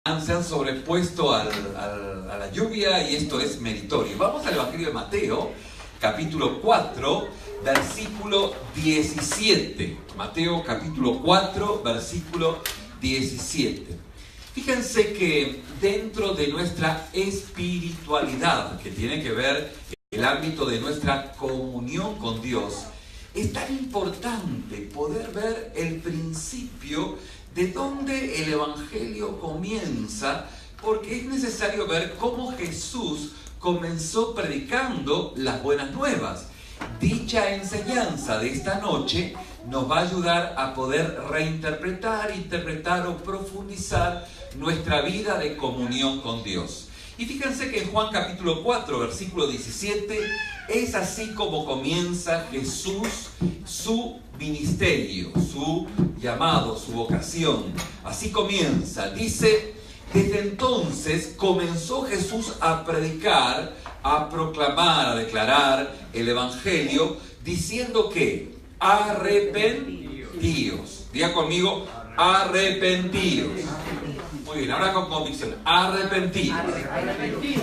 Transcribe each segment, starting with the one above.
se han sobrepuesto a la lluvia y esto es meritorio. Vamos al Evangelio de Mateo, capítulo 4, versículo 17. Mateo, capítulo 4, versículo 17. Fíjense que dentro de nuestra espiritualidad, que tiene que ver el ámbito de nuestra comunión con Dios, es tan importante poder ver el principio de dónde el Evangelio comienza, porque es necesario ver cómo Jesús comenzó predicando las buenas nuevas. Dicha enseñanza de esta noche nos va a ayudar a poder reinterpretar, interpretar o profundizar nuestra vida de comunión con Dios. Y fíjense que en Juan capítulo 4, versículo 17, es así como comienza Jesús su ministerio, su llamado, su vocación. Así comienza. Dice, desde entonces comenzó Jesús a predicar, a proclamar, a declarar el Evangelio, diciendo que arrepentíos. Diga conmigo, arrepentíos. Muy bien, ahora con convicción. Arrepentidos.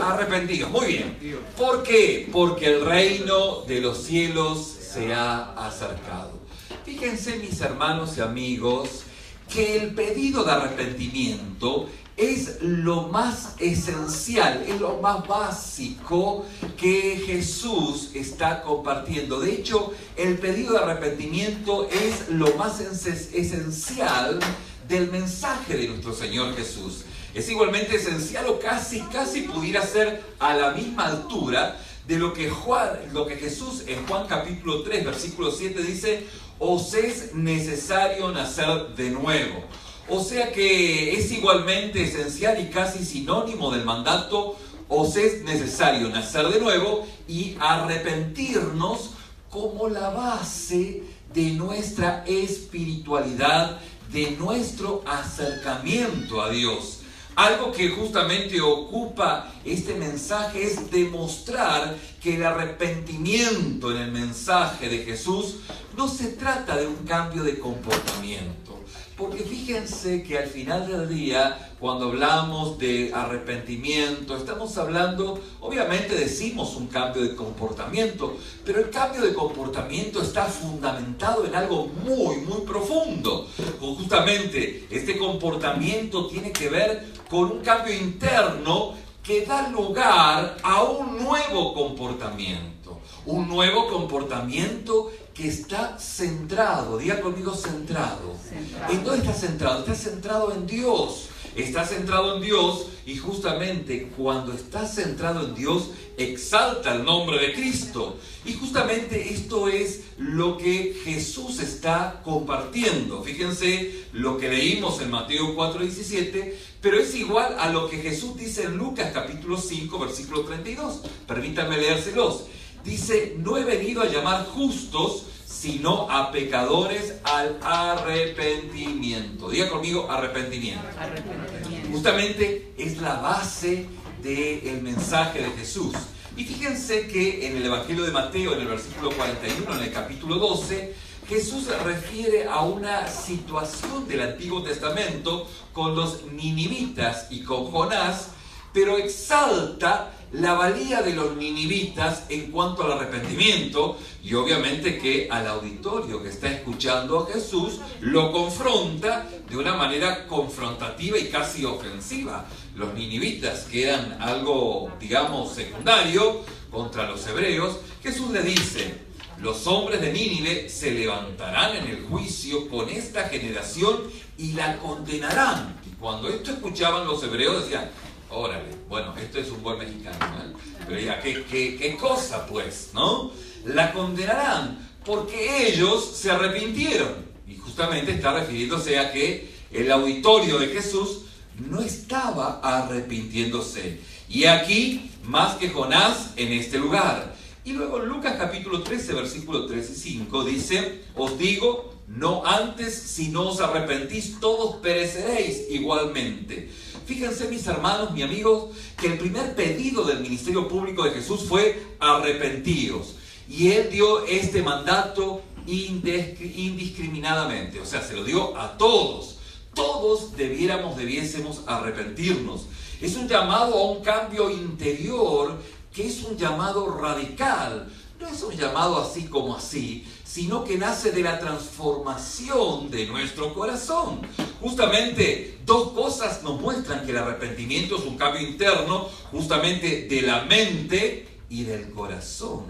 Arrepentidos. Muy bien. ¿Por qué? Porque el reino de los cielos se ha acercado. Fíjense, mis hermanos y amigos, que el pedido de arrepentimiento es lo más esencial, es lo más básico que Jesús está compartiendo. De hecho, el pedido de arrepentimiento es lo más esencial del mensaje de nuestro Señor Jesús. Es igualmente esencial o casi pudiera ser a la misma altura de lo que Jesús en Juan capítulo 3, versículo 7 dice: os es necesario nacer de nuevo. O sea que es igualmente esencial y casi sinónimo del mandato: os es necesario nacer de nuevo y arrepentirnos como la base de nuestra espiritualidad, de nuestro acercamiento a Dios. Algo que justamente ocupa este mensaje es demostrar que el arrepentimiento en el mensaje de Jesús no se trata de un cambio de comportamiento. Porque fíjense que al final del día, cuando hablamos de arrepentimiento, estamos hablando, obviamente decimos un cambio de comportamiento, pero el cambio de comportamiento está fundamentado en algo muy profundo. Justamente este comportamiento tiene que ver con un cambio interno que da lugar a un nuevo comportamiento. Un nuevo comportamiento que está centrado, diga conmigo centrado. ¿En dónde está centrado? Está centrado en Dios. Está centrado en Dios y justamente cuando está centrado en Dios exalta el nombre de Cristo. Y justamente esto es lo que Jesús está compartiendo. Fíjense lo que leímos en Mateo 4:17, pero es igual a lo que Jesús dice en Lucas capítulo 5, versículo 32. Permítanme leérselos. Dice: no he venido a llamar justos, sino a pecadores al arrepentimiento. Diga conmigo, arrepentimiento. Justamente es la base del mensaje de Jesús. Y fíjense que en el Evangelio de Mateo, en el versículo 41, en el capítulo 12, Jesús refiere a una situación del Antiguo Testamento con los ninivitas y con Jonás, pero exalta la valía de los ninivitas en cuanto al arrepentimiento y obviamente que al auditorio que está escuchando a Jesús lo confronta de una manera confrontativa y casi ofensiva. Los ninivitas, que eran algo, digamos, secundario contra los hebreos, Jesús le dice: los hombres de Nínive se levantarán en el juicio con esta generación y la condenarán. Y cuando esto escuchaban los hebreos decían: órale, bueno, esto es un buen mexicano, ¿eh? Pero ya, ¿qué cosa pues, no? La condenarán porque ellos se arrepintieron. Y justamente está refiriéndose a que el auditorio de Jesús no estaba arrepintiéndose. Y aquí, más que Jonás en este lugar. Y luego en Lucas capítulo 13, versículos 3 y 5 dice: os digo, no antes, si no os arrepentís, todos pereceréis igualmente. Fíjense, mis hermanos, mis amigos, que el primer pedido del ministerio público de Jesús fue: arrepentíos. Y Él dio este mandato indiscriminadamente, o sea, se lo dio a todos. Todos debiésemos arrepentirnos. Es un llamado a un cambio interior que es un llamado radical. No es un llamado así como así, sino que nace de la transformación de nuestro corazón. Justamente dos cosas nos muestran que el arrepentimiento es un cambio interno, justamente de la mente y del corazón.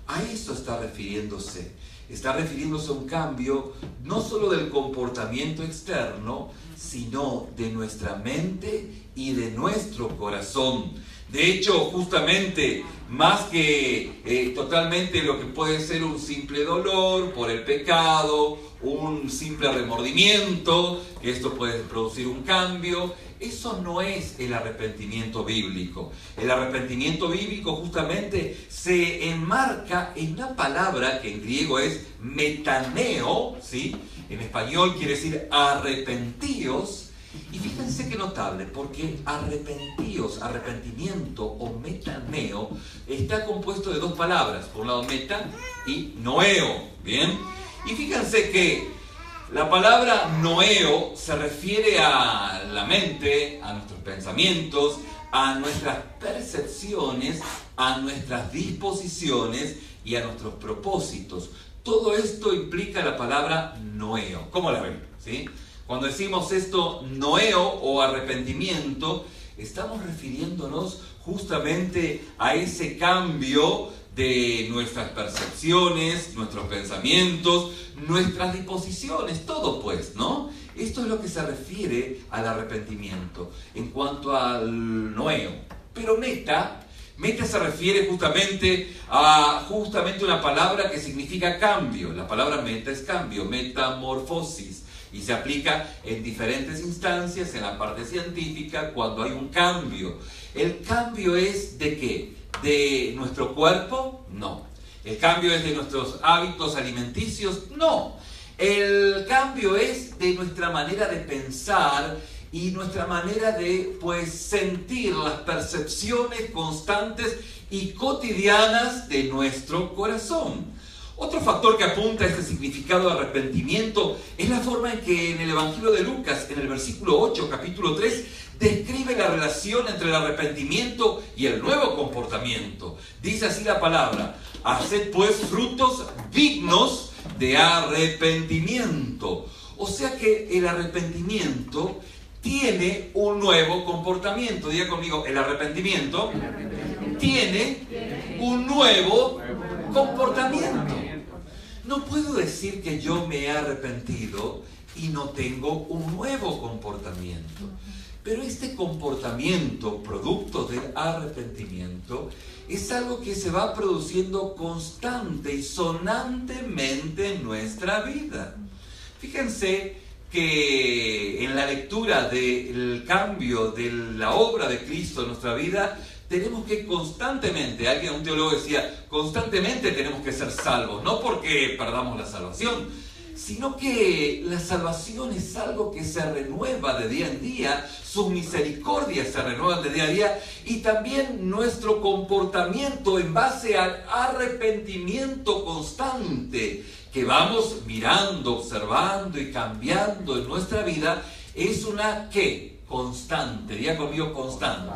A eso está refiriéndose. Está refiriéndose a un cambio no solo del comportamiento externo, sino de nuestra mente y de nuestro corazón. De hecho, justamente, más que totalmente lo que puede ser un simple dolor por el pecado, un simple remordimiento, que esto puede producir un cambio, eso no es el arrepentimiento bíblico. El arrepentimiento bíblico justamente se enmarca en una palabra que en griego es metaneo, ¿sí? En español quiere decir arrepentíos. Y fíjense qué notable, porque arrepentimiento o metaneo, está compuesto de dos palabras. Por un lado meta y noeo, ¿bien? Y fíjense que la palabra noeo se refiere a la mente, a nuestros pensamientos, a nuestras percepciones, a nuestras disposiciones y a nuestros propósitos. Todo esto implica la palabra noeo. ¿Cómo la ven? ¿Sí? Cuando decimos esto, noeo o arrepentimiento, estamos refiriéndonos justamente a ese cambio de nuestras percepciones, nuestros pensamientos, nuestras disposiciones, todo pues, ¿no? Esto es lo que se refiere al arrepentimiento en cuanto al noeo. Pero meta se refiere justamente a una palabra que significa cambio. La palabra meta es cambio, metamorfosis. Y se aplica en diferentes instancias, en la parte científica, cuando hay un cambio. ¿El cambio es de qué? ¿De nuestro cuerpo? No. ¿El cambio es de nuestros hábitos alimenticios? No. El cambio es de nuestra manera de pensar y nuestra manera de, sentir las percepciones constantes y cotidianas de nuestro corazón. Otro factor que apunta a este significado de arrepentimiento es la forma en que en el Evangelio de Lucas, en el versículo 8, capítulo 3, describe la relación entre el arrepentimiento y el nuevo comportamiento. Dice así la palabra: haced pues frutos dignos de arrepentimiento. O sea que el arrepentimiento tiene un nuevo comportamiento. Diga conmigo, el arrepentimiento tiene un nuevo comportamiento. No puedo decir que yo me he arrepentido y no tengo un nuevo comportamiento. Pero este comportamiento, producto del arrepentimiento, es algo que se va produciendo constante y sonantemente en nuestra vida. Fíjense que en la lectura del cambio de la obra de Cristo en nuestra vida, tenemos que constantemente, un teólogo decía, constantemente tenemos que ser salvos, no porque perdamos la salvación, sino que la salvación es algo que se renueva de día en día, sus misericordias se renuevan de día a día, y también nuestro comportamiento en base al arrepentimiento constante que vamos mirando, observando y cambiando en nuestra vida, es una ¿qué? Constante. Diga conmigo, constante.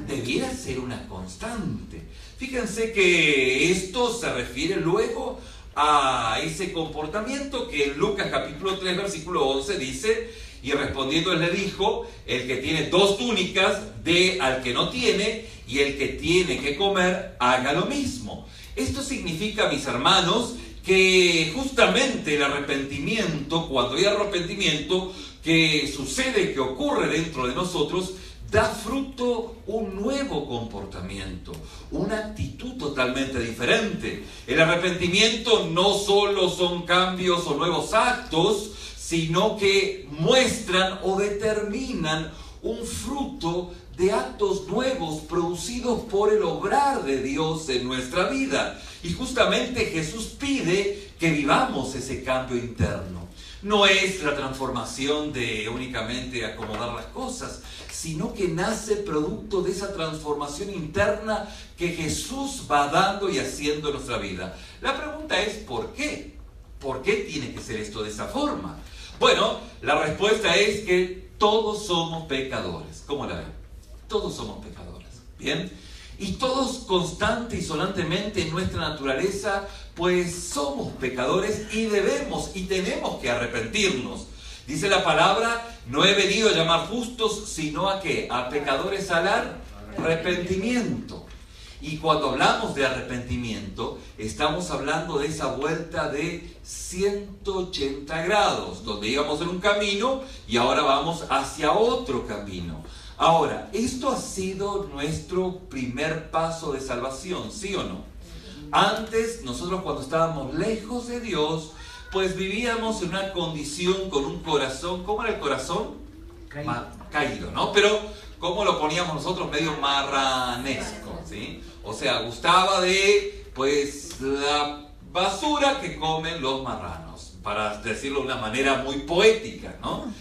Debiera ser una constante. Fíjense que esto se refiere luego a ese comportamiento que en Lucas capítulo 3 versículo 11 dice: y respondiendo él le dijo, el que tiene 2 túnicas dé al que no tiene, y el que tiene que comer haga lo mismo. Esto significa, mis hermanos, que justamente el arrepentimiento, cuando hay arrepentimiento, que sucede, que ocurre dentro de nosotros, da fruto un nuevo comportamiento, una actitud totalmente diferente. El arrepentimiento no solo son cambios o nuevos actos, sino que muestran o determinan un fruto de actos nuevos producidos por el obrar de Dios en nuestra vida. Y justamente Jesús pide que vivamos ese cambio interno. No es la transformación de únicamente acomodar las cosas, sino que nace producto de esa transformación interna que Jesús va dando y haciendo en nuestra vida. La pregunta es ¿por qué? ¿Por qué tiene que ser esto de esa forma? Bueno, la respuesta es que todos somos pecadores. ¿Cómo la ven? Todos somos pecadores. ¿Bien? Y todos constante y sonantemente en nuestra naturaleza, pues somos pecadores y debemos y tenemos que arrepentirnos. Dice la palabra, no he venido a llamar justos, sino a ¿qué? A pecadores al arrepentimiento. Y cuando hablamos de arrepentimiento, estamos hablando de esa vuelta de 180 grados, donde íbamos en un camino y ahora vamos hacia otro camino. Ahora, esto ha sido nuestro primer paso de salvación, ¿sí o no? Antes, nosotros cuando estábamos lejos de Dios, pues vivíamos en una condición con un corazón, ¿cómo era el corazón? Caído, ¿no? Pero, ¿cómo lo poníamos nosotros? Medio marranesco, ¿sí? O sea, gustaba de, pues, la basura que comen los marranos, para decirlo de una manera muy poética, ¿no?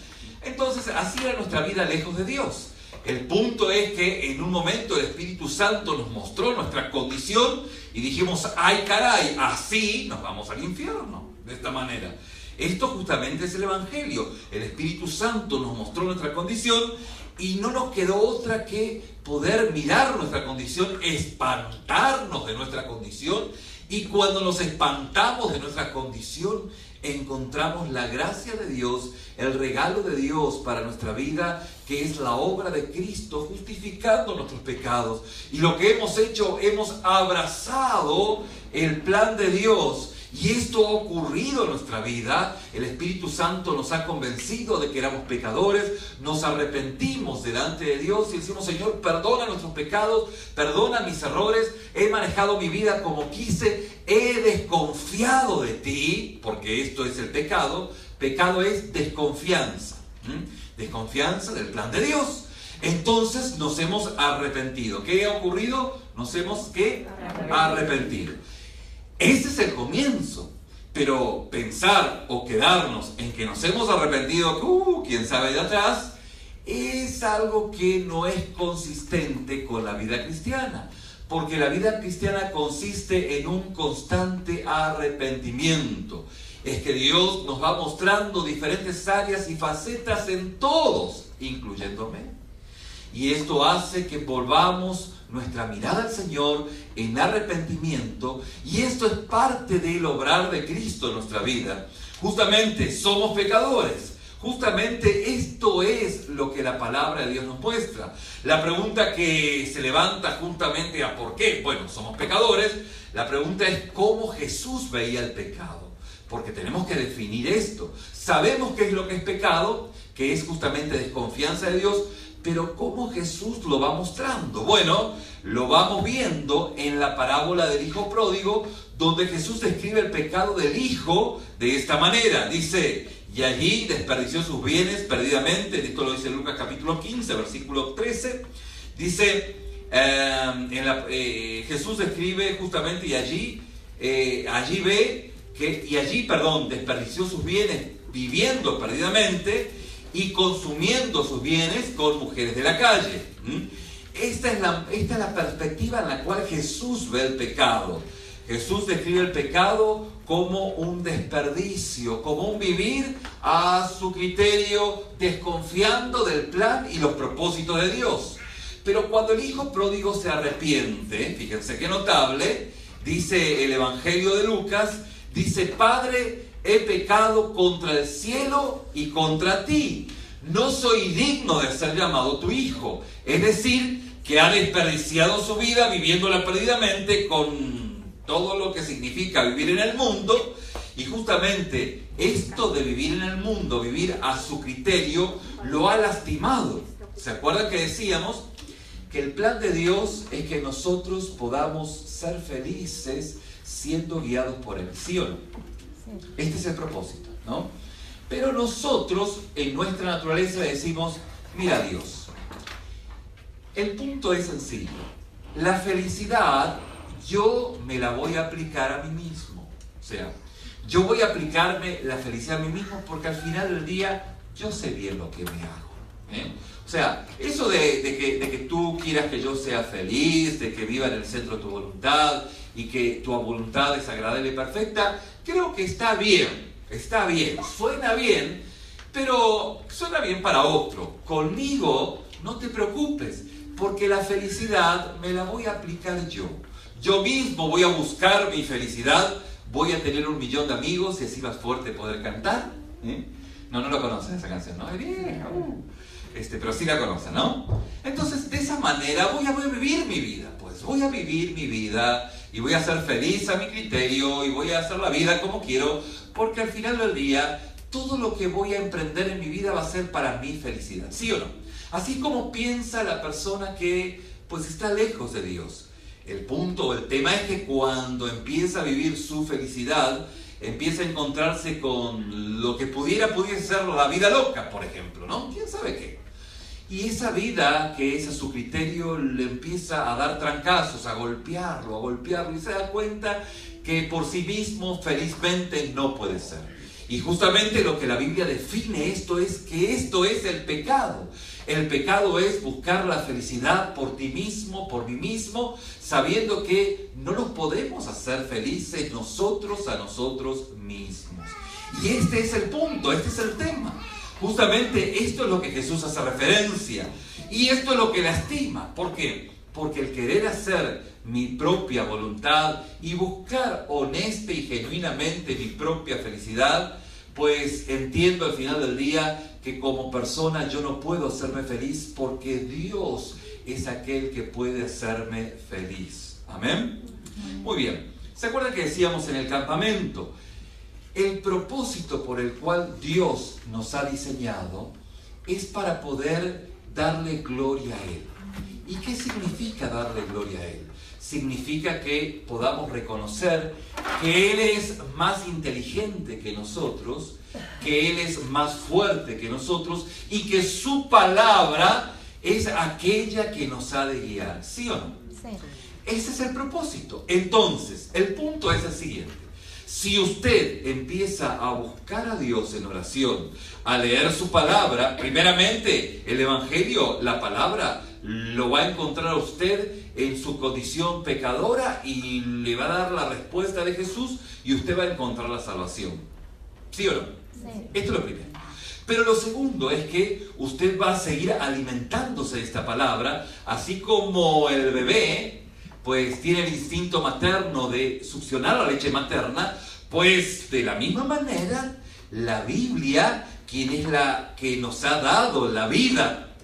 Entonces, así era nuestra vida lejos de Dios. El punto es que en un momento el Espíritu Santo nos mostró nuestra condición y dijimos, ¡ay caray! Así nos vamos al infierno, de esta manera. Esto justamente es el Evangelio. El Espíritu Santo nos mostró nuestra condición y no nos quedó otra que poder mirar nuestra condición, espantarnos de nuestra condición, y cuando nos espantamos de nuestra condición, encontramos la gracia de Dios, el regalo de Dios para nuestra vida, que es la obra de Cristo justificando nuestros pecados. Y lo que hemos hecho, hemos abrazado el plan de Dios. Y esto ha ocurrido en nuestra vida. El Espíritu Santo nos ha convencido de que éramos pecadores, nos arrepentimos delante de Dios y decimos, Señor, perdona nuestros pecados, perdona mis errores, he manejado mi vida como quise, he desconfiado de ti, porque esto es el pecado. Pecado es desconfianza, desconfianza del plan de Dios. Entonces nos hemos arrepentido. ¿Qué ha ocurrido? Nos hemos arrepentido. Ese es el comienzo, pero pensar o quedarnos en que nos hemos arrepentido, quién sabe de atrás, es algo que no es consistente con la vida cristiana, porque la vida cristiana consiste en un constante arrepentimiento. Es que Dios nos va mostrando diferentes áreas y facetas en todos, incluyéndome. Y esto hace que volvamos nuestra mirada al Señor en arrepentimiento, y esto es parte del obrar de Cristo en nuestra vida. Justamente somos pecadores, justamente esto es lo que la palabra de Dios nos muestra. La pregunta que se levanta justamente a ¿por qué? Bueno, somos pecadores. La pregunta es ¿cómo Jesús veía el pecado? Porque tenemos que definir esto. Sabemos qué es lo que es pecado, que es justamente desconfianza de Dios, pero ¿cómo Jesús lo va mostrando? Bueno, lo vamos viendo en la parábola del hijo pródigo, donde Jesús describe el pecado del hijo de esta manera. Dice, y allí desperdició sus bienes perdidamente. Esto lo dice Lucas capítulo 15, versículo 13. Dice, Jesús describe justamente, desperdició sus bienes viviendo perdidamente y consumiendo sus bienes con mujeres de la calle. Esta es la perspectiva en la cual Jesús ve el pecado. Jesús describe el pecado como un desperdicio, como un vivir a su criterio, desconfiando del plan y los propósitos de Dios. Pero cuando el hijo pródigo se arrepiente, fíjense qué notable, dice el Evangelio de Lucas, dice, Padre, he pecado contra el cielo y contra ti. No soy digno de ser llamado tu hijo. Es decir, que ha desperdiciado su vida viviéndola perdidamente con todo lo que significa vivir en el mundo. Y justamente esto de vivir en el mundo, vivir a su criterio, lo ha lastimado. ¿Se acuerdan que decíamos que el plan de Dios es que nosotros podamos ser felices siendo guiados por Él? ¿Sí o no? Este es el propósito, ¿no? Pero nosotros, en nuestra naturaleza, decimos, mira Dios, el punto es sencillo. La felicidad, yo me la voy a aplicar a mí mismo. O sea, yo voy a aplicarme la felicidad a mí mismo porque al final del día, yo sé bien lo que me hago. O sea, eso de que tú quieras que yo sea feliz, de que viva en el centro de tu voluntad y que tu voluntad es agradable y perfecta, creo que está bien, suena bien, pero suena bien para otro. Conmigo no te preocupes, porque la felicidad me la voy a aplicar yo. Yo mismo voy a buscar mi felicidad, voy a tener 1 millón de amigos y así más fuerte poder cantar. No lo conocen esa canción, ¿no? Es vieja, pero sí la conocen, ¿no? Entonces, de esa manera voy a vivir mi vida, pues voy a vivir mi vida y voy a ser feliz a mi criterio y voy a hacer la vida como quiero, porque al final del día, todo lo que voy a emprender en mi vida va a ser para mi felicidad, ¿sí o no? Así como piensa la persona que, pues, está lejos de Dios. El punto, el tema es que cuando empieza a vivir su felicidad, empieza a encontrarse con lo que pudiese ser la vida loca, por ejemplo, ¿no? ¿Quién sabe qué? Y esa vida, que es a su criterio, le empieza a dar trancazos, a golpearlo, y se da cuenta que por sí mismo felizmente no puede ser. Y justamente lo que la Biblia define esto es que esto es el pecado. El pecado es buscar la felicidad por ti mismo, por mí mismo, sabiendo que no nos podemos hacer felices nosotros a nosotros mismos. Y este es el punto, este es el tema. Justamente esto es lo que Jesús hace referencia. Y esto es lo que lastima. ¿Por qué? Porque el querer hacer mi propia voluntad y buscar honesta y genuinamente mi propia felicidad, pues entiendo al final del día que como persona yo no puedo hacerme feliz porque Dios es aquel que puede hacerme feliz. ¿Amén? Muy bien. ¿Se acuerdan que decíamos en el campamento? El propósito por el cual Dios nos ha diseñado es para poder darle gloria a Él. ¿Y qué significa darle gloria a Él? Significa que podamos reconocer que Él es más inteligente que nosotros, que Él es más fuerte que nosotros y que su palabra es aquella que nos ha de guiar. ¿Sí o no? Sí. Ese es el propósito. Entonces, el punto es el siguiente. Si usted empieza a buscar a Dios en oración, a leer su palabra, primeramente el Evangelio, la palabra, lo va a encontrar a usted en su condición pecadora y le va a dar la respuesta de Jesús y usted va a encontrar la salvación. ¿Sí o no? Sí. Esto es lo primero. Pero lo segundo es que usted va a seguir alimentándose de esta palabra, así como el bebé pues tiene el instinto materno de succionar la leche materna, pues de la misma manera la Biblia, quien es la que nos ha dado la vida,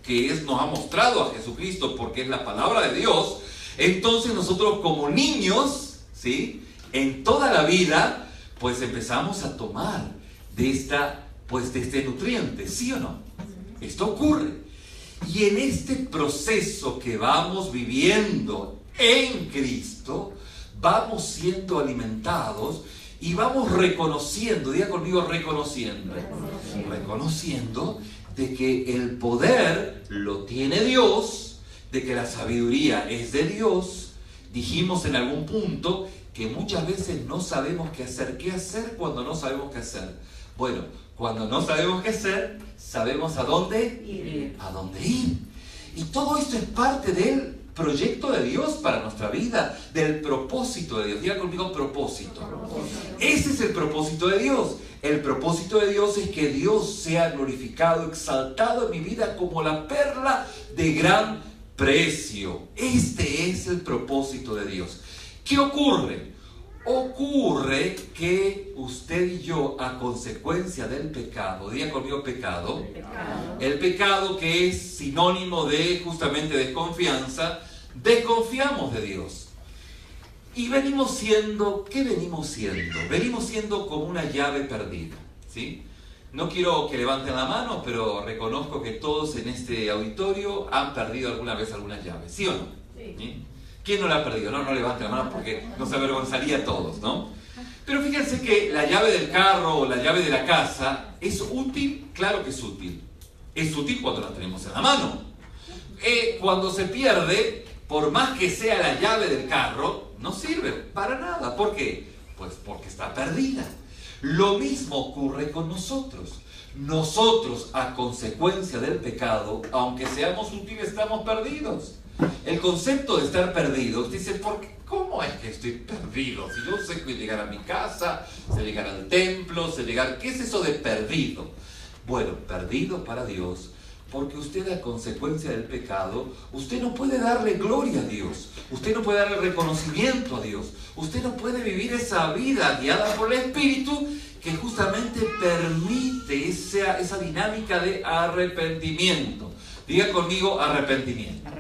nos ha mostrado a Jesucristo porque es la palabra de Dios, entonces nosotros como niños, ¿sí?, en toda la vida, pues empezamos a tomar de este nutriente, ¿sí o no? Esto ocurre. Y en este proceso que vamos viviendo en Cristo, vamos siendo alimentados y vamos reconociendo, diga conmigo reconociendo de que el poder lo tiene Dios, de que la sabiduría es de Dios. Dijimos en algún punto que muchas veces no sabemos qué hacer cuando no sabemos qué hacer. Bueno, cuando no sabemos qué hacer, sabemos a dónde ir. Y todo esto es parte del proyecto de Dios para nuestra vida, del propósito de Dios. Diga conmigo propósito. Ese es el propósito de Dios. El propósito de Dios es que Dios sea glorificado, exaltado en mi vida como la perla de gran precio. Este es el propósito de Dios. ¿Qué ocurre? Ocurre que usted y yo, a consecuencia del pecado, diga conmigo pecado, el pecado que es sinónimo de justamente desconfianza, desconfiamos de Dios. Y venimos siendo, ¿qué venimos siendo? Venimos siendo como una llave perdida, ¿sí? No quiero que levanten la mano, pero reconozco que todos en este auditorio han perdido alguna vez alguna llave, ¿sí o no? ¿Sí? ¿Quién no la ha perdido? No levanten la mano porque nos avergonzaría a todos, ¿no? Pero fíjense que la llave del carro o la llave de la casa es útil, claro que es útil. Es útil cuando la tenemos en la mano. Cuando se pierde, por más que sea la llave del carro, no sirve para nada. ¿Por qué? Pues porque está perdida. Lo mismo ocurre con nosotros. Nosotros, a consecuencia del pecado, aunque seamos útiles, estamos perdidos. El concepto de estar perdido, dice, ¿cómo es que estoy perdido? Si yo sé llegar a mi casa, sé llegar al templo, sé llegar... ¿Qué es eso de perdido? Bueno, perdido para Dios, porque usted, a consecuencia del pecado, usted no puede darle gloria a Dios, usted no puede darle reconocimiento a Dios, usted no puede vivir esa vida guiada por el Espíritu que justamente permite esa dinámica de arrepentimiento. Diga conmigo, arrepentimiento.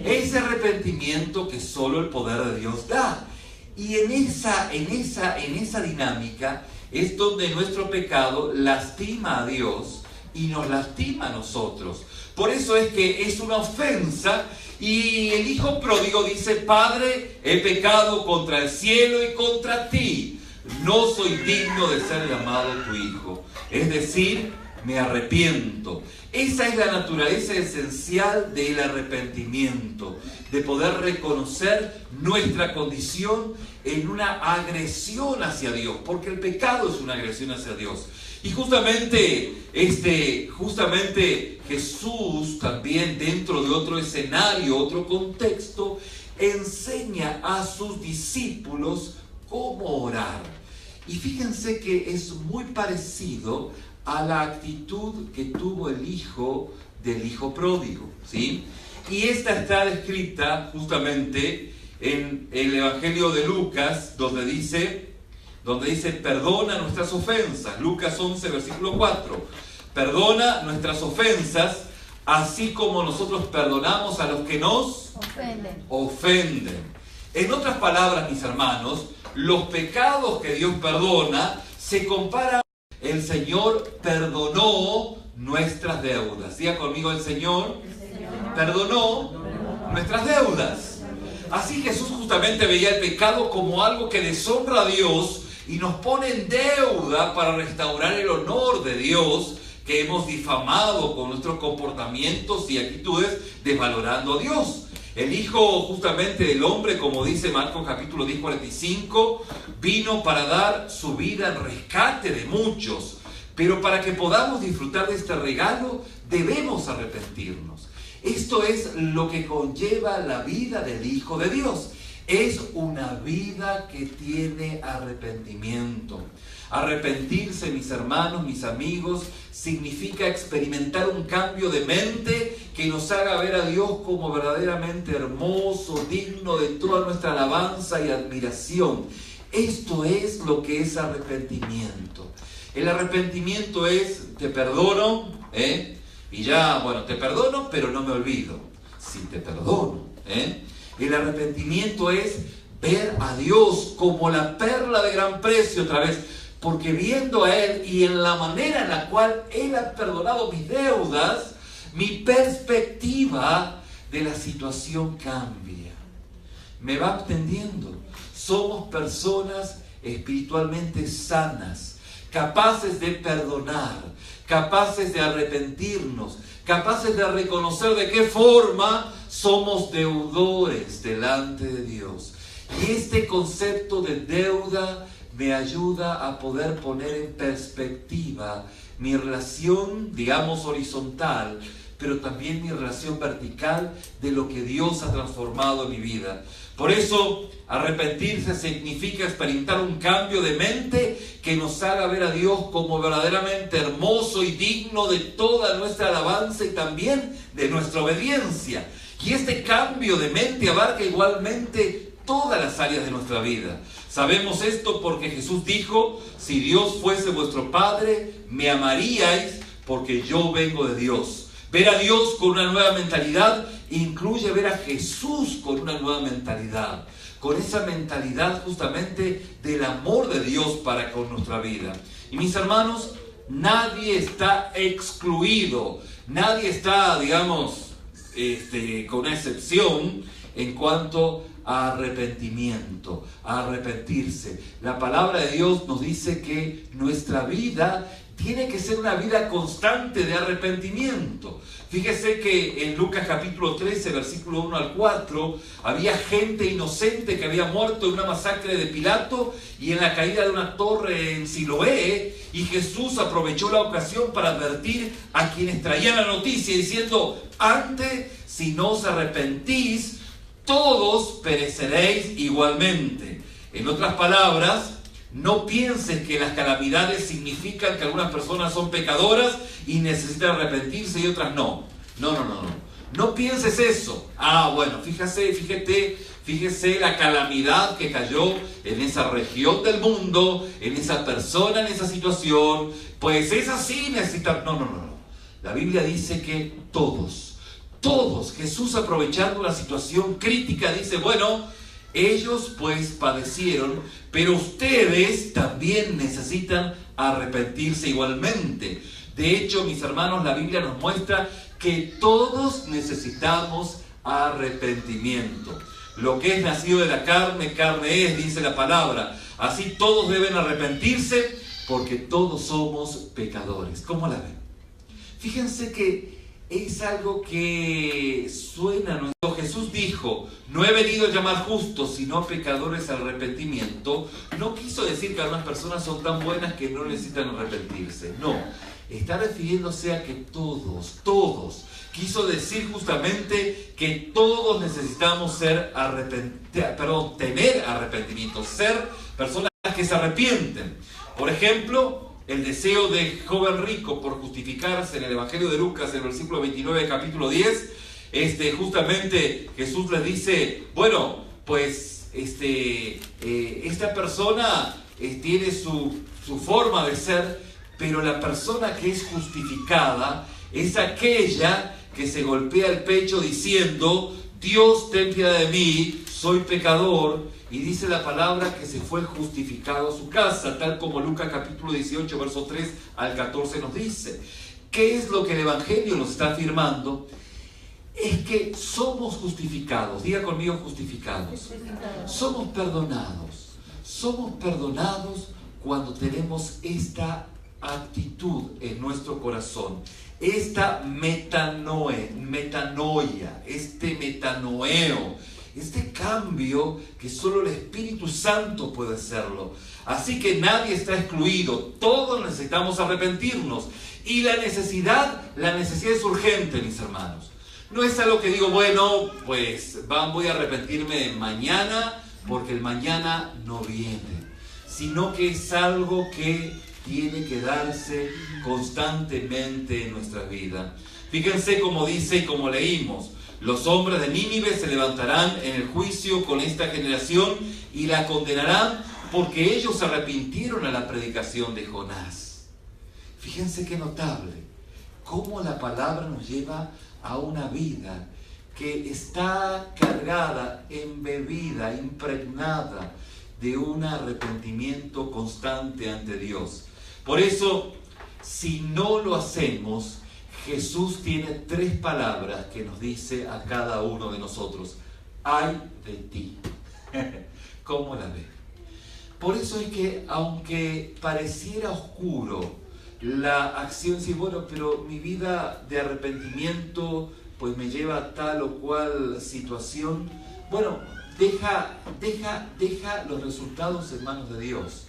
Ese arrepentimiento que solo el poder de Dios da. Y en esa dinámica es donde nuestro pecado lastima a Dios y nos lastima a nosotros. Por eso es que es una ofensa, y el hijo pródigo dice: Padre, he pecado contra el cielo y contra ti, no soy digno de ser llamado tu hijo. Es decir, me arrepiento. Esa es la naturaleza esencial del arrepentimiento, de poder reconocer nuestra condición en una agresión hacia Dios, porque el pecado es una agresión hacia Dios. Y justamente Jesús también, dentro de otro escenario, otro contexto, enseña a sus discípulos cómo orar. Y fíjense que es muy parecido a la actitud que tuvo el hijo del hijo pródigo, ¿sí? Y esta está descrita justamente en el Evangelio de Lucas, donde dice perdona nuestras ofensas. Lucas 11, versículo 4. Perdona nuestras ofensas, así como nosotros perdonamos a los que nos ofenden. En otras palabras, mis hermanos, los pecados que Dios perdona se comparan. El Señor perdonó nuestras deudas. Diga conmigo: el Señor perdonó nuestras deudas. Así Jesús justamente veía el pecado como algo que deshonra a Dios y nos pone en deuda para restaurar el honor de Dios, que hemos difamado con nuestros comportamientos y actitudes, desvalorando a Dios. El Hijo justamente del hombre, como dice Marcos capítulo 10, 45, vino para dar su vida en rescate de muchos. Pero para que podamos disfrutar de este regalo, debemos arrepentirnos. Esto es lo que conlleva la vida del Hijo de Dios. Es una vida que tiene arrepentimiento. Arrepentirse, mis hermanos, mis amigos, significa experimentar un cambio de mente que nos haga ver a Dios como verdaderamente hermoso, digno de toda nuestra alabanza y admiración. Esto es lo que es arrepentimiento. El arrepentimiento es: te perdono, y ya, bueno, te perdono, pero no me olvido. Sí, te perdono, El arrepentimiento es ver a Dios como la perla de gran precio otra vez, porque viendo a Él y en la manera en la cual Él ha perdonado mis deudas, mi perspectiva de la situación cambia. ¿Me va entendiendo? Somos personas espiritualmente sanas, capaces de perdonar, capaces de arrepentirnos, capaces de reconocer de qué forma somos deudores delante de Dios. Y este concepto de deuda me ayuda a poder poner en perspectiva mi relación, digamos, horizontal, pero también mi relación vertical de lo que Dios ha transformado en mi vida. Por eso, arrepentirse significa experimentar un cambio de mente que nos haga ver a Dios como verdaderamente hermoso y digno de toda nuestra alabanza y también de nuestra obediencia. Y este cambio de mente abarca igualmente todas las áreas de nuestra vida. Sabemos esto porque Jesús dijo: si Dios fuese vuestro Padre, me amaríais porque yo vengo de Dios. Ver a Dios con una nueva mentalidad incluye ver a Jesús con una nueva mentalidad, con esa mentalidad justamente del amor de Dios para con nuestra vida. Y mis hermanos, nadie está excluido, nadie está, digamos, con una excepción en cuanto a arrepentimiento, a arrepentirse. La palabra de Dios nos dice que nuestra vida tiene que ser una vida constante de arrepentimiento. Fíjese que en Lucas capítulo 13, versículo 1 al 4, había gente inocente que había muerto en una masacre de Pilato y en la caída de una torre en Siloé, y Jesús aprovechó la ocasión para advertir a quienes traían la noticia diciendo: antes, si no os arrepentís, todos pereceréis igualmente. En otras palabras, No pienses que las calamidades significan que algunas personas son pecadoras y necesitan arrepentirse y otras no. No. No pienses eso. Bueno, fíjese la calamidad que cayó en esa región del mundo, en esa persona, en esa situación. Pues es así, necesitan... No. La Biblia dice que todos, Jesús aprovechando una situación crítica dice, bueno, ellos pues padecieron, pero ustedes también necesitan arrepentirse igualmente. De hecho, mis hermanos, la Biblia nos muestra que todos necesitamos arrepentimiento. Lo que es nacido de la carne, carne es, dice la palabra. Así todos deben arrepentirse porque todos somos pecadores. ¿Cómo la ven? Fíjense que es algo que suena. Jesús dijo, no he venido a llamar justos, sino pecadores al arrepentimiento. No quiso decir que algunas personas son tan buenas que no necesitan arrepentirse. No, está refiriéndose a que todos. Quiso decir justamente que todos necesitamos tener arrepentimiento, ser personas que se arrepienten. Por ejemplo, el deseo de joven rico por justificarse en el Evangelio de Lucas, en el versículo 29, capítulo 10, justamente Jesús les dice, bueno, pues esta persona tiene su forma de ser, pero la persona que es justificada es aquella que se golpea el pecho diciendo, Dios, ten piedad de mí, soy pecador. Y dice la palabra que se fue justificado a su casa, tal como Lucas capítulo 18, verso 3 al 14 nos dice. ¿Qué es lo que el Evangelio nos está afirmando? Es que somos justificados. Diga conmigo, justificados. Somos perdonados. Somos perdonados cuando tenemos esta actitud en nuestro corazón. Esta metanoia, metanoeo, este cambio que solo el Espíritu Santo puede hacerlo. Así que nadie está excluido, todos necesitamos arrepentirnos. Y la necesidad es urgente, mis hermanos. No es algo que digo, bueno, pues voy a arrepentirme mañana, porque el mañana no viene. Sino que es algo que tiene que darse constantemente en nuestra vida. Fíjense cómo dice y como leímos, los hombres de Nínive se levantarán en el juicio con esta generación y la condenarán porque ellos se arrepintieron a la predicación de Jonás. Fíjense qué notable, cómo la palabra nos lleva a una vida que está cargada, embebida, impregnada de un arrepentimiento constante ante Dios. Por eso, si no lo hacemos, Jesús tiene 3 palabras que nos dice a cada uno de nosotros. ¡Ay de ti! ¿Cómo la ve? Por eso es que, aunque pareciera oscuro la acción, sí, bueno, pero mi vida de arrepentimiento pues me lleva a tal o cual situación. Bueno, deja los resultados en manos de Dios.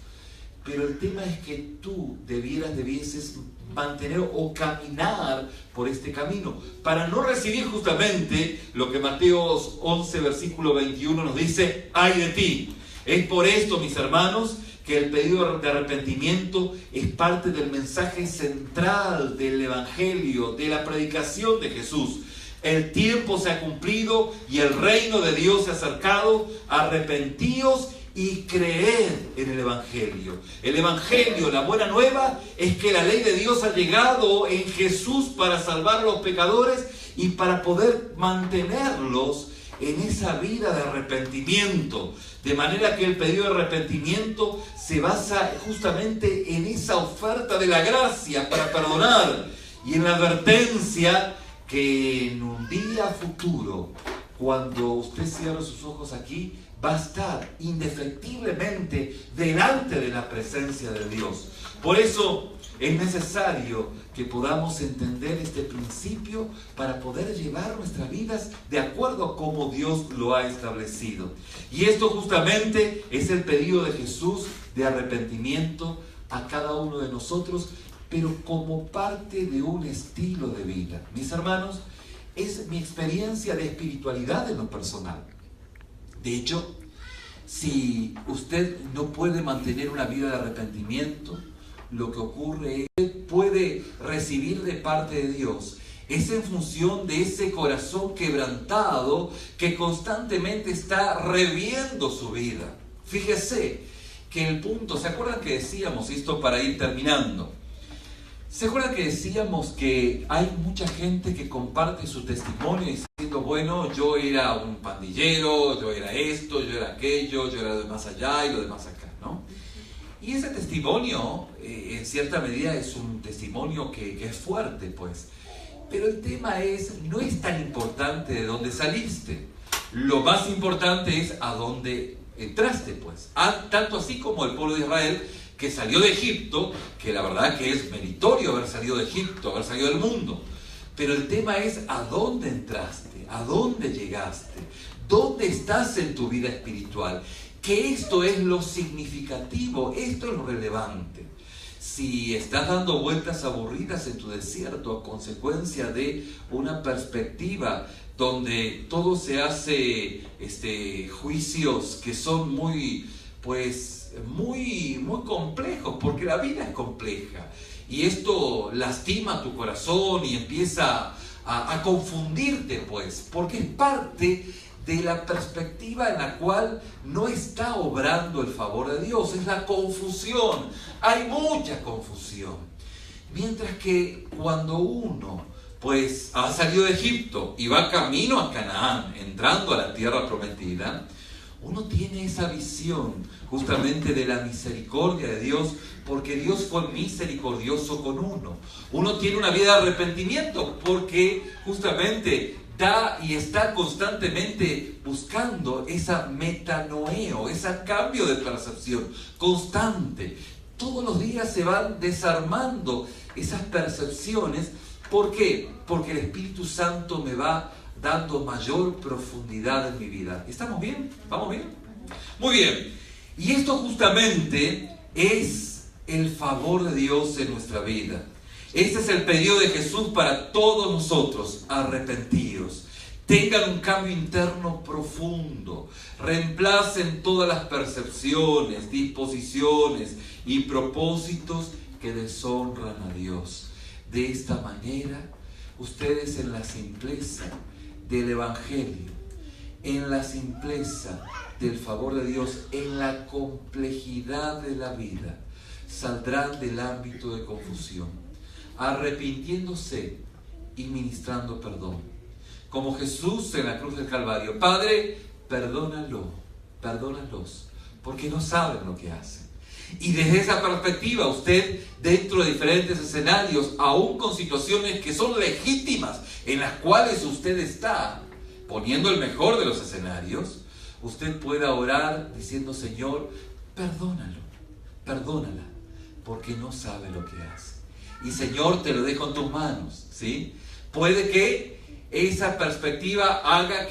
Pero el tema es que tú debieses mantener o caminar por este camino para no recibir justamente lo que Mateo 11, versículo 21 nos dice, ¡ay de ti! Es por esto, mis hermanos, que el pedido de arrepentimiento es parte del mensaje central del Evangelio, de la predicación de Jesús. El tiempo se ha cumplido y el reino de Dios se ha acercado. Arrepentíos y creed en el Evangelio. El Evangelio, la buena nueva, es que la ley de Dios ha llegado en Jesús para salvar a los pecadores y para poder mantenerlos en esa vida de arrepentimiento. De manera que el pedido de arrepentimiento se basa justamente en esa oferta de la gracia para perdonar y en la advertencia que en un día futuro, cuando usted cierre sus ojos aquí, va a estar indefectiblemente delante de la presencia de Dios. Por eso es necesario que podamos entender este principio para poder llevar nuestras vidas de acuerdo a cómo Dios lo ha establecido. Y esto justamente es el pedido de Jesús de arrepentimiento a cada uno de nosotros, pero como parte de un estilo de vida. Mis hermanos, es mi experiencia de espiritualidad en lo personal. De hecho, si usted no puede mantener una vida de arrepentimiento, lo que ocurre es que usted puede recibir de parte de Dios es en función de ese corazón quebrantado que constantemente está reviendo su vida. Fíjese que el punto, ¿se acuerdan que decíamos esto para ir terminando? ¿Se acuerdan que decíamos que hay mucha gente que comparte su testimonio diciendo, bueno, yo era un pandillero, yo era esto, yo era aquello, yo era lo de más allá y lo de más acá, ¿no? Y ese testimonio, en cierta medida, es un testimonio que es fuerte, pues. Pero el tema no es tan importante de dónde saliste. Lo más importante es a dónde entraste, pues. Tanto así como el pueblo de Israel, que salió de Egipto, que la verdad que es meritorio haber salido de Egipto, haber salido del mundo. Pero el tema es a dónde entraste, a dónde llegaste, dónde estás en tu vida espiritual. Que esto es lo significativo, esto es lo relevante. Si estás dando vueltas aburridas en tu desierto a consecuencia de una perspectiva donde todo se hace juicios que son muy complejos, porque la vida es compleja y esto lastima tu corazón y empieza a confundirte, pues, porque es parte de la perspectiva en la cual no está obrando el favor de Dios, es la confusión. Hay mucha confusión. Mientras que cuando uno pues ha salido de Egipto y va camino a Canaán, entrando a la tierra prometida, uno tiene esa visión justamente de la misericordia de Dios, porque Dios fue misericordioso con uno. Uno tiene una vida de arrepentimiento porque justamente da y está constantemente buscando esa metanoeo, ese cambio de percepción constante. Todos los días se van desarmando esas percepciones. ¿Por qué? Porque el Espíritu Santo me va dando mayor profundidad en mi vida. ¿Estamos bien? ¿Vamos bien? Muy bien. Y esto justamente es el favor de Dios en nuestra vida. Este es el pedido de Jesús para todos nosotros: arrepentidos. Tengan un cambio interno profundo. Reemplacen todas las percepciones, disposiciones y propósitos que deshonran a Dios. De esta manera, ustedes en la simpleza del Evangelio, en la simpleza del favor de Dios, en la complejidad de la vida, saldrán del ámbito de confusión, arrepintiéndose y ministrando perdón. Como Jesús en la cruz del Calvario: Padre, perdónalos, porque no saben lo que hacen. Y desde esa perspectiva, usted, dentro de diferentes escenarios, aún con situaciones que son legítimas, en las cuales usted está poniendo el mejor de los escenarios, usted pueda orar diciendo: Señor, perdónalo, perdónala, porque no sabe lo que hace. Y Señor, te lo dejo en tus manos, ¿sí? Puede que esa perspectiva haga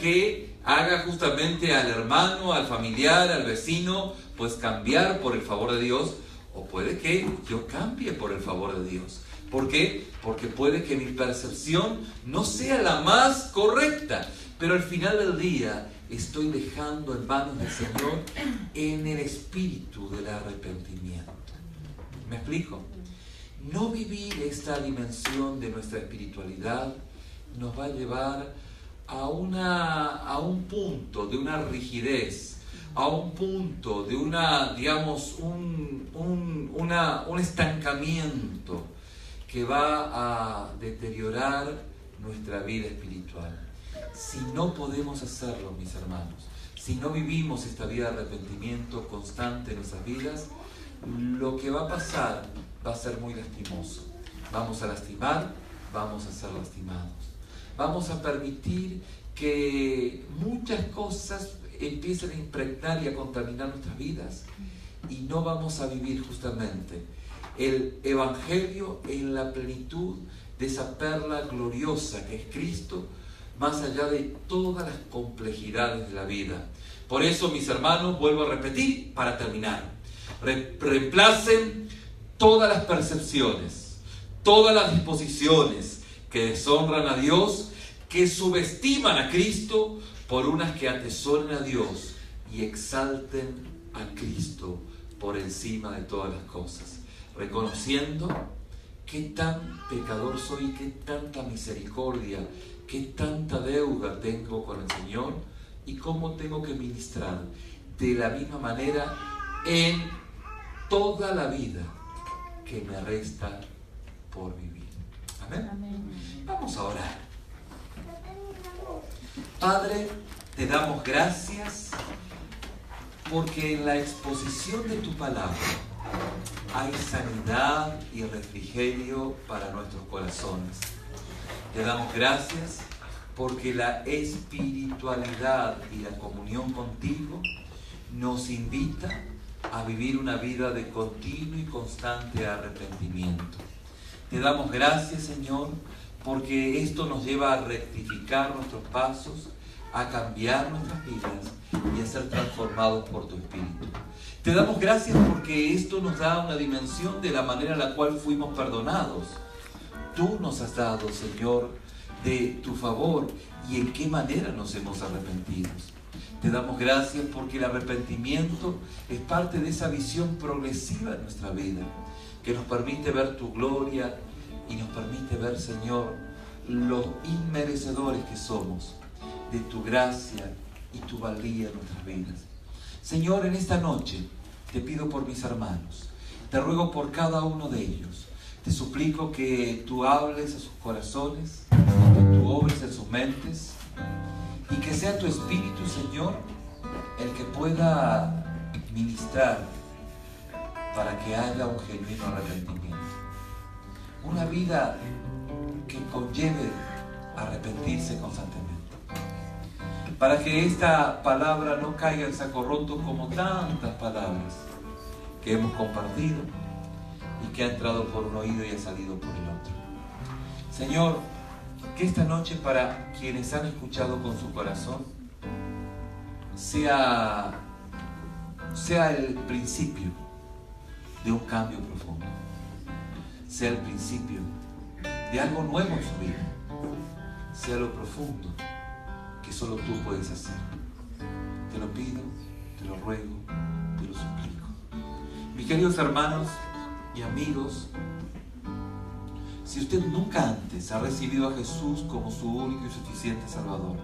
justamente al hermano, al familiar, al vecino, pues cambiar por el favor de Dios, o puede que yo cambie por el favor de Dios. ¿Por qué? Porque puede que mi percepción no sea la más correcta, pero al final del día estoy dejando en manos del Señor en el espíritu del arrepentimiento. ¿Me explico? No vivir esta dimensión de nuestra espiritualidad nos va a llevar a un punto de una rigidez, a un punto de un estancamiento que va a deteriorar nuestra vida espiritual. Si no podemos hacerlo, mis hermanos, si no vivimos esta vida de arrepentimiento constante en nuestras vidas, lo que va a pasar va a ser muy lastimoso. Vamos a lastimar, vamos a ser lastimados. Vamos a permitir que muchas cosas empiecen a impregnar y a contaminar nuestras vidas, y no vamos a vivir justamente el Evangelio en la plenitud de esa perla gloriosa que es Cristo, más allá de todas las complejidades de la vida. Por eso, mis hermanos, vuelvo a repetir para terminar: reemplacen todas las percepciones, todas las disposiciones que deshonran a Dios, que subestiman a Cristo, por unas que atesoren a Dios y exalten a Cristo por encima de todas las cosas, reconociendo qué tan pecador soy, qué tanta misericordia, qué tanta deuda tengo con el Señor y cómo tengo que ministrar de la misma manera en toda la vida que me resta por vivir. Amén. Amén. Vamos a orar. Padre, te damos gracias porque en la exposición de tu palabra hay sanidad y refrigerio para nuestros corazones. Te damos gracias porque la espiritualidad y la comunión contigo nos invita a vivir una vida de continuo y constante arrepentimiento. Te damos gracias, Señor, porque esto nos lleva a rectificar nuestros pasos, a cambiar nuestras vidas y a ser transformados por tu Espíritu. Te damos gracias porque esto nos da una dimensión de la manera en la cual fuimos perdonados. Tú nos has dado, Señor, de tu favor y en qué manera nos hemos arrepentido. Te damos gracias porque el arrepentimiento es parte de esa visión progresiva de nuestra vida, que nos permite ver tu gloria y nos permite ver, Señor, los inmerecedores que somos de tu gracia y tu valía en nuestras vidas. Señor, en esta noche te pido por mis hermanos, te ruego por cada uno de ellos, te suplico que tú hables a sus corazones, que tú obres en sus mentes y que sea tu Espíritu, Señor, el que pueda ministrar para que haya un genuino arrepentimiento. Una vida que conlleve arrepentirse constantemente. Para que esta palabra no caiga en saco roto como tantas palabras que hemos compartido y que ha entrado por un oído y ha salido por el otro. Señor, que esta noche para quienes han escuchado con su corazón sea el principio de un cambio profundo, sea el principio de algo nuevo en su vida, sea lo profundo que solo tú puedes hacer. Te lo pido, te lo ruego, te lo suplico. Mis queridos hermanos y amigos, si usted nunca antes ha recibido a Jesús como su único y suficiente Salvador,